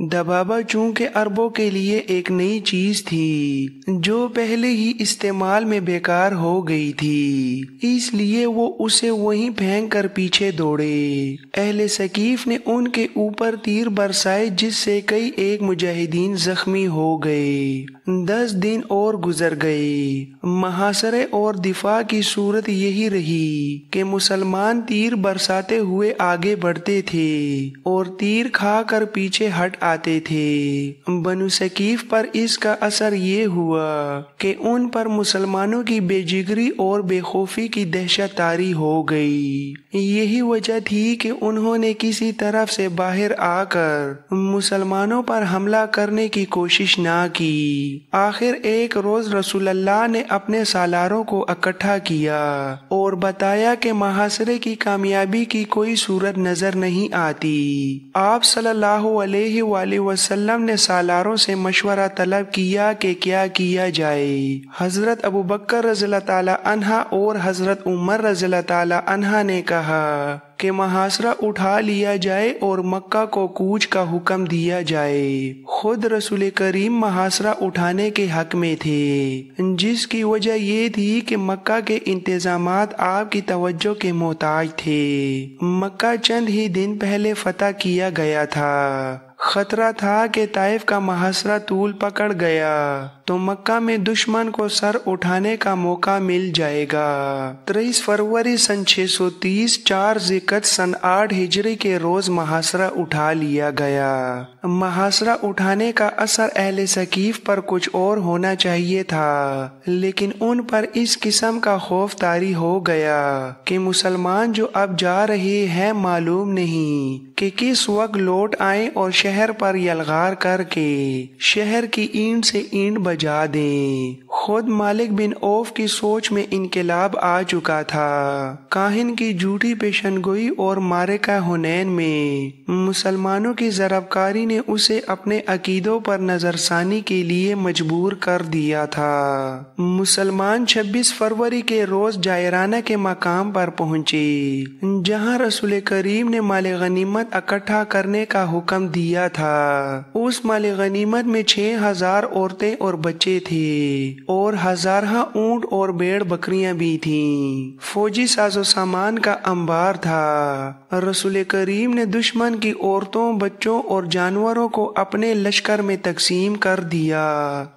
دبابہ چونکہ عربوں کے لیے ایک نئی چیز تھی جو پہلے ہی استعمال میں بیکار ہو گئی تھی، اس لیے وہ اسے وہیں پھینک کر پیچھے دوڑے۔ اہل ثقیف نے ان کے اوپر تیر برسائے جس سے کئی ایک مجاہدین زخمی ہو گئے۔ 10 دن اور گزر گئے۔ محاصرے اور دفاع کی صورت یہی رہی کہ مسلمان تیر برساتے ہوئے آگے بڑھتے تھے اور تیر کھا کر پیچھے ہٹ آتے تھے۔ بنو ثقیف پر اس کا اثر یہ ہوا کہ ان پر مسلمانوں کی بے جگری اور بے خوفی کی دہشت طاری ہو گئی۔ یہی وجہ تھی کہ انہوں نے کسی طرف سے باہر آ کر مسلمانوں پر حملہ کرنے کی کوشش نہ کی۔ آخر ایک روز رسول اللہ نے اپنے سالاروں کو اکٹھا کیا اور بتایا کہ محاصرے کی کامیابی کی کوئی صورت نظر نہیں آتی۔ آپ صلی اللہ علیہ وآلہ وسلم نے سالاروں سے مشورہ طلب کیا کہ کیا کیا جائے۔ حضرت ابوبکر رضی اللہ تعالی عنہ اور حضرت عمر رضی اللہ تعالی عنہ نے کہا کہ محاصرہ اٹھا لیا جائے اور مکہ کو کوچ کا حکم دیا جائے۔ خود رسول کریم محاصرہ اٹھانے کے حق میں تھے، جس کی وجہ یہ تھی کہ مکہ کے انتظامات آپ کی توجہ کے محتاج تھے۔ مکہ چند ہی دن پہلے فتح کیا گیا تھا۔ خطرہ تھا کہ طائف کا محاصرہ طول پکڑ گیا تو مکہ میں دشمن کو سر اٹھانے کا موقع مل جائے گا۔ 23 فروری سن 630 4 ذی-القعدہ سن 8 ہجری کے روز محاصرہ اٹھا لیا گیا۔ محاصرہ اٹھانے کا اثر اہل ثقیف پر کچھ اور ہونا چاہیے تھا، لیکن ان پر اس قسم کا خوف طاری ہو گیا کہ مسلمان جو اب جا رہے ہیں معلوم نہیں کہ کس وقت لوٹ آئیں اور شہر پر یلغار کر کے شہر کی اینٹ سے اینٹ بجا دیں۔ خود مالک بن عوف کی سوچ میں انقلاب آ چکا تھا۔ کاہن کی جھوٹی پیشن گوئی اور معرکہ حنین میں مسلمانوں کی ضربکاری نے اسے اپنے عقیدوں پر نظر ثانی کے لیے مجبور کر دیا تھا۔ مسلمان 26 فروری کے روز جائرانہ کے مقام پر پہنچے، جہاں رسول کریم نے مال غنیمت اکٹھا کرنے کا حکم دیا تھا۔ اس مال غنیمت میں 6000 عورتیں اور بچے تھے اور ہزارہ اونٹ اور بھیڑ بکریاں بھی تھیں۔ فوجی ساز و سامان کا انبار تھا۔ رسول کریم نے دشمن کی عورتوں، بچوں اور جانوروں کو اپنے لشکر میں تقسیم کر دیا۔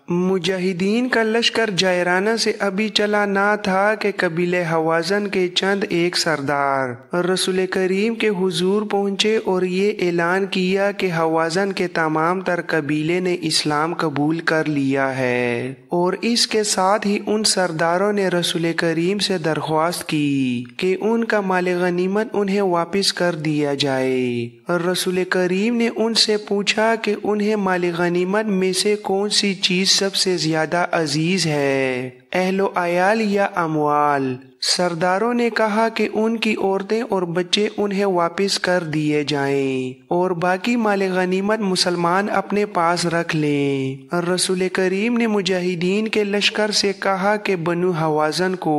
مجاہدین کا لشکر جائرانہ سے ابھی چلا نہ تھا کہ قبیلہ حوازن کے چند ایک سردار رسول کریم کے حضور پہنچے اور یہ اعلان کیا کہ حوازن کے تمام تر قبیلے نے اسلام قبول کر لیا ہے، اور اس کے ساتھ ہی ان سرداروں نے رسول کریم سے درخواست کی کہ ان کا مال غنیمت انہیں واپس کر دیا جائے۔ رسول کریم نے ان سے پوچھا کہ انہیں مال غنیمت میں سے کون سی چیز سب سے زیادہ عزیز ہے، اہل و عیال یا اموال؟ سرداروں نے کہا کہ ان کی عورتیں اور بچے انہیں واپس کر دیے جائیں اور باقی مال غنیمت مسلمان اپنے پاس رکھ لیں۔ رسول کریم نے مجاہدین کے لشکر سے کہا کہ بنو حوازن کو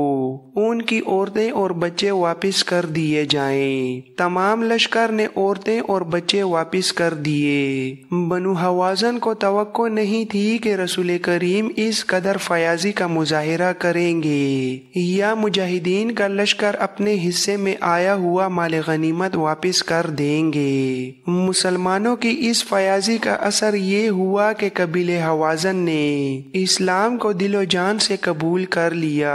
ان کی عورتیں اور بچے واپس کر دیے جائیں۔ تمام لشکر نے عورتیں اور بچے واپس کر دیے۔ بنو حوازن کو توقع نہیں تھی کہ رسول کریم اس قدر فیاضی کا مظاہرہ کریں گے یا مجاہدین کا لشکر اپنے حصے میں آیا ہوا مال غنیمت واپس کر دیں گے۔ مسلمانوں کی اس فیاضی کا اثر یہ ہوا کہ قبیلہ حوازن نے اسلام کو دل و جان سے قبول کر لیا۔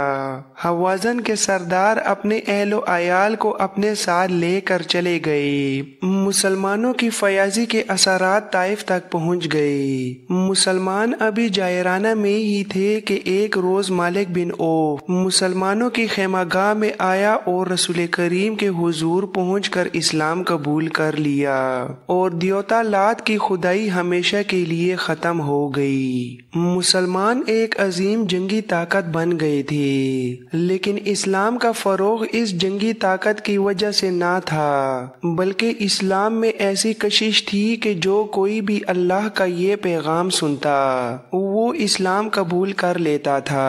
حوازن کے سردار اپنے اہل و عیال کو اپنے ساتھ لے کر چلے گئے۔ مسلمانوں کی فیاضی کے اثرات طائف تک پہنچ گئے۔ مسلمان ابھی جائرانہ میں ہی تھے کہ ایک روز مالک بن عوف مسلمانوں کی خیمہ گاہ میں آیا اور رسول کریم کے حضور پہنچ کر اسلام قبول کر لیا، اور دیوتا لات کی خدائی ہمیشہ کے لیے ختم ہو گئی۔ مسلمان ایک عظیم جنگی طاقت بن گئے تھے، لیکن اسلام کا فروغ اس جنگی طاقت کی وجہ سے نہ تھا، بلکہ اسلام میں ایسی کشش تھی کہ جو کوئی بھی اللہ کا یہ پیغام سنتا وہ اسلام قبول کر لیتا تھا۔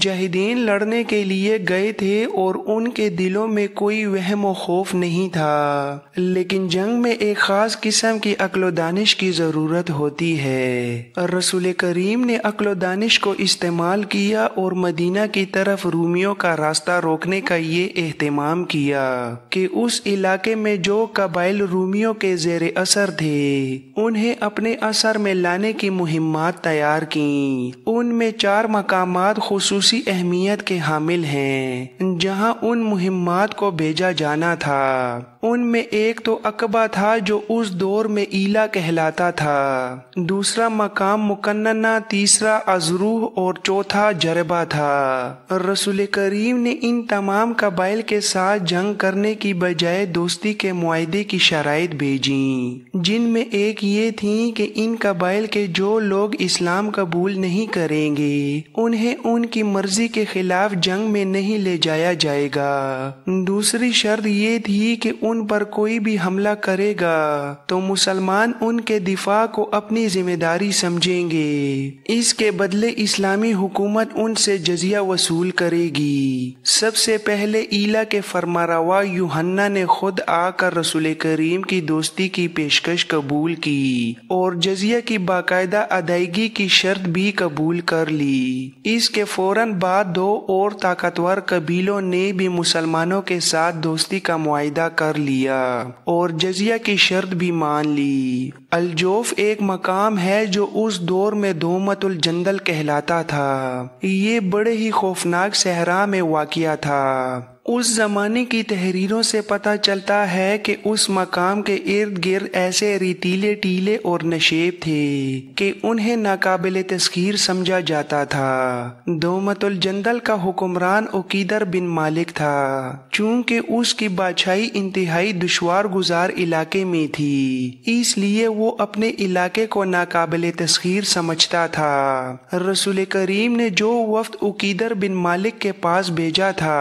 مجاہدین لڑنے کے لیے گئے تھے اور ان کے دلوں میں کوئی وہم و خوف نہیں تھا، لیکن جنگ میں ایک خاص قسم کی عقل و دانش کی ضرورت ہوتی ہے۔ رسول کریم نے عقل و دانش کو استعمال کیا اور مدینہ کی طرف رومیوں کا راستہ روکنے کا یہ اہتمام کیا کہ اس علاقے میں جو قبائل رومیوں کے زیر اثر تھے انہیں اپنے اثر میں لانے کی مہمات تیار کیں۔ ان میں 4 مقامات خصوصی اہمیت کے حامل ہیں جہاں ان مہمات کو بھیجا جانا تھا۔ ان میں ایک تو عقبہ تھا جو اس دور میں ایلا کہلاتا تھا، دوسرا مقام مکننہ، تیسرا ازروح اور چوتھا جربہ تھا۔ رسول کریم نے ان تمام قبائل کے ساتھ جنگ کرنے کی بجائے دوستی کے معاہدے کی شرائط بھیجیں، جن میں ایک یہ تھی کہ ان قبائل کے جو لوگ اسلام قبول نہیں کریں گے انہیں ان کی مرضی کے خلاف جنگ میں نہیں لے جایا جائے گا۔ دوسری شرط یہ تھی کہ ان پر کوئی بھی حملہ کرے گا تو مسلمان ان کے دفاع کو اپنی ذمہ داری سمجھیں گے، اس کے بدلے اسلامی حکومت ان سے جزیہ وصول کرے گی۔ سب سے پہلے ایلا کے فرمانروا یوحنا نے خود آ کر رسول کریم کی دوستی کی پیشکش قبول کی اور جزیہ کی باقاعدہ ادائیگی کی شرط بھی قبول کر لی۔ اس کے فوراً بعد 2 اور طاقتور قبیلوں نے بھی مسلمانوں کے ساتھ دوستی کا معاہدہ کر لیا اور جزیہ کی شرط بھی مان لی۔ الجوف ایک مقام ہے جو اس دور میں دومت الجندل کہلاتا تھا۔ یہ بڑے ہی خوفناک صحرا میں واقع تھا۔ اس زمانے کی تحریروں سے پتہ چلتا ہے کہ اس مقام کے ارد گرد ایسے ریتیلے ٹیلے اور نشیب تھے کہ انہیں ناقابل تسخیر سمجھا جاتا تھا۔ دومت الجندل کا حکمران عقیدر بن مالک تھا۔ چونکہ اس کی بادشاہی انتہائی دشوار گزار علاقے میں تھی، اس لیے وہ اپنے علاقے کو ناقابل تسخیر سمجھتا تھا۔ رسول کریم نے جو وفد عقیدر بن مالک کے پاس بھیجا تھا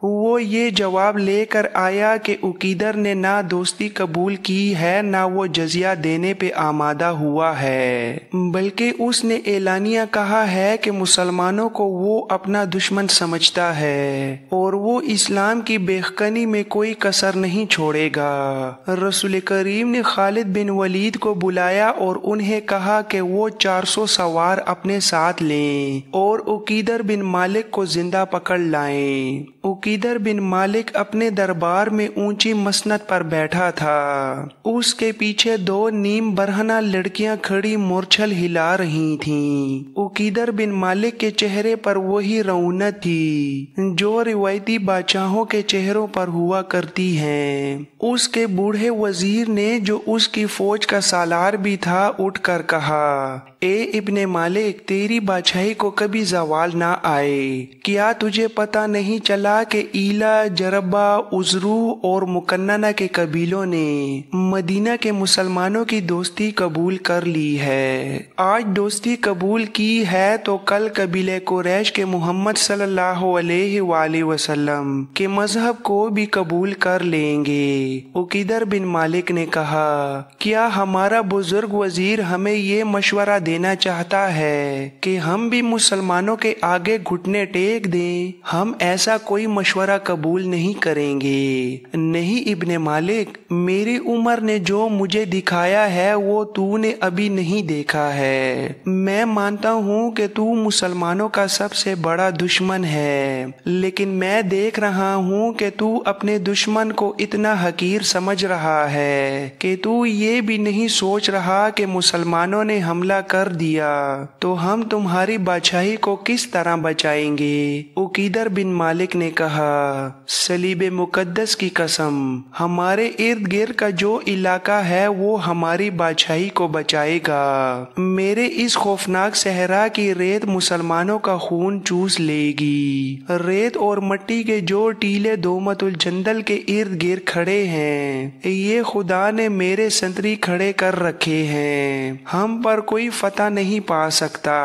وہ یہ جواب لے کر آیا کہ عقیدر نے نہ دوستی قبول کی ہے نہ وہ جزیہ دینے پہ آمادہ ہوا ہے، بلکہ اس نے اعلانیہ کہا ہے کہ مسلمانوں کو وہ اپنا دشمن سمجھتا ہے اور وہ اسلام کی بیخکنی میں کوئی کسر نہیں چھوڑے گا۔ رسول کریم نے خالد بن ولید کو بلایا اور انہیں کہا کہ وہ 400 سوار اپنے ساتھ لیں اور عقیدر بن مالک کو زندہ پکڑ لائیں۔ عقیدر بن مالک اپنے دربار میں اونچی مسند پر بیٹھا تھا۔ اس کے پیچھے 2 نیم برہنہ لڑکیاں کھڑی مورچھل ہلا رہی تھیں۔ عقیدر بن مالک کے چہرے پر وہی رونق تھی جو روایتی بادشاہوں کے چہروں پر ہوا کرتی ہیں۔ اس کے بوڑھے وزیر نے جو اس کی فوج کا سالار بھی تھا اٹھ کر کہا، اے ابن مالک، تیری بادشاہی کو کبھی زوال نہ آئے۔ کیا تجھے پتہ نہیں چلا کہ ایلا، جربہ، ازروح اور مکننہ کے قبیلوں نے مدینہ کے مسلمانوں کی دوستی قبول کر لی ہے؟ آج دوستی قبول کی ہے تو کل قبیلہ قریش کے محمد صلی اللہ علیہ وآلہ وسلم کے مذہب کو بھی قبول کر لیں گے۔ عقیدر بن مالک نے کہا، کیا ہمارا بزرگ وزیر ہمیں یہ مشورہ دینا چاہتا ہے کہ ہم بھی مسلمانوں کے آگے گھٹنے ٹیک دیں؟ ہم ایسا کوئی مشورہ قبول نہیں کریں گے۔ نہیں ابن مالک، میری عمر نے جو مجھے دکھایا ہے وہ تو نے ابھی نہیں دیکھا ہے۔ میں مانتا ہوں کہ تو مسلمانوں کا سب سے بڑا دشمن ہے، لیکن میں دیکھ رہا ہوں کہ تو اپنے دشمن کو اتنا حقیر سمجھ رہا ہے کہ تو یہ بھی نہیں سوچ رہا کہ مسلمانوں نے حملہ کر دیا تو ہم تمہاری بادشاہی کو کس طرح بچائیں گے؟ عقیدر بن مالک نے کہا، صلیب مقدس کی قسم، ہمارے ارد گرد کا جو علاقہ ہے وہ ہماری بادشاہی کو بچائے گا۔ میرے اس خوفناک صحرا کی ریت مسلمانوں کا خون چوس لے گی۔ ریت اور مٹی کے جو ٹیلے دومت الجندل کے ارد گرد کھڑے ہیں یہ خدا نے میرے سنتری کھڑے کر رکھے ہیں، ہم پر کوئی فتح نہیں پا سکتا۔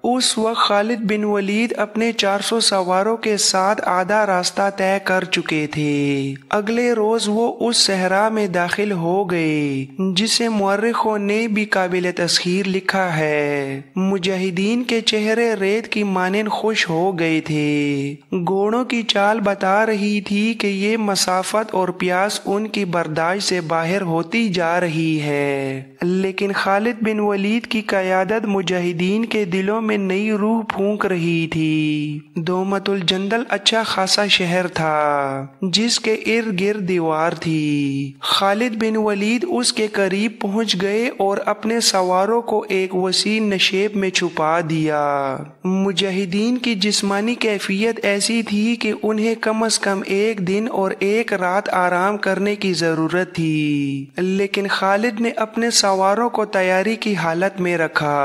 اس وقت خالد بن ولید اپنے 400 سواروں کے ساتھ آدھا راستہ طے کر چکے تھے۔ اگلے روز وہ اس صحرا میں داخل ہو گئے جسے مورخوں نے بھی قابل تسخیر لکھا ہے۔ مجاہدین کے چہرے ریت کی مانند خوش ہو گئے تھے۔ گھوڑوں کی چال بتا رہی تھی کہ یہ مسافت اور پیاس ان کی برداشت سے باہر ہوتی جا رہی ہے، لیکن خالد بن ولید کی قیادت مجاہدین کے دلوں میں نئی روح پھونک رہی تھی۔ دومت الجندل اچھا خاصا شہر تھا جس کے ارد گرد دیوار تھی۔ خالد بن ولید اس کے قریب پہنچ گئے اور اپنے سواروں کو ایک وسیع نشیب میں چھپا دیا۔ مجاہدین کی جسمانی کیفیت ایسی تھی کہ انہیں کم از کم ایک دن اور ایک رات آرام کرنے کی ضرورت تھی، لیکن خالد نے اپنے سواروں کو تیاری کی حالت میں رکھا۔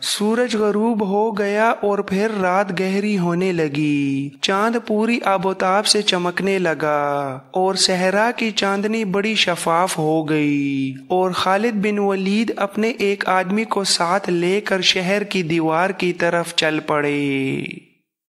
سورج غروب ہو گیا اور پھر رات گہری ہونے لگی۔ چاند پوری آب و تاب سے چمکنے لگا اور صحرا کی چاندنی بڑی شفاف ہو گئی، اور خالد بن ولید اپنے ایک آدمی کو ساتھ لے کر شہر کی دیوار کی طرف چل پڑے۔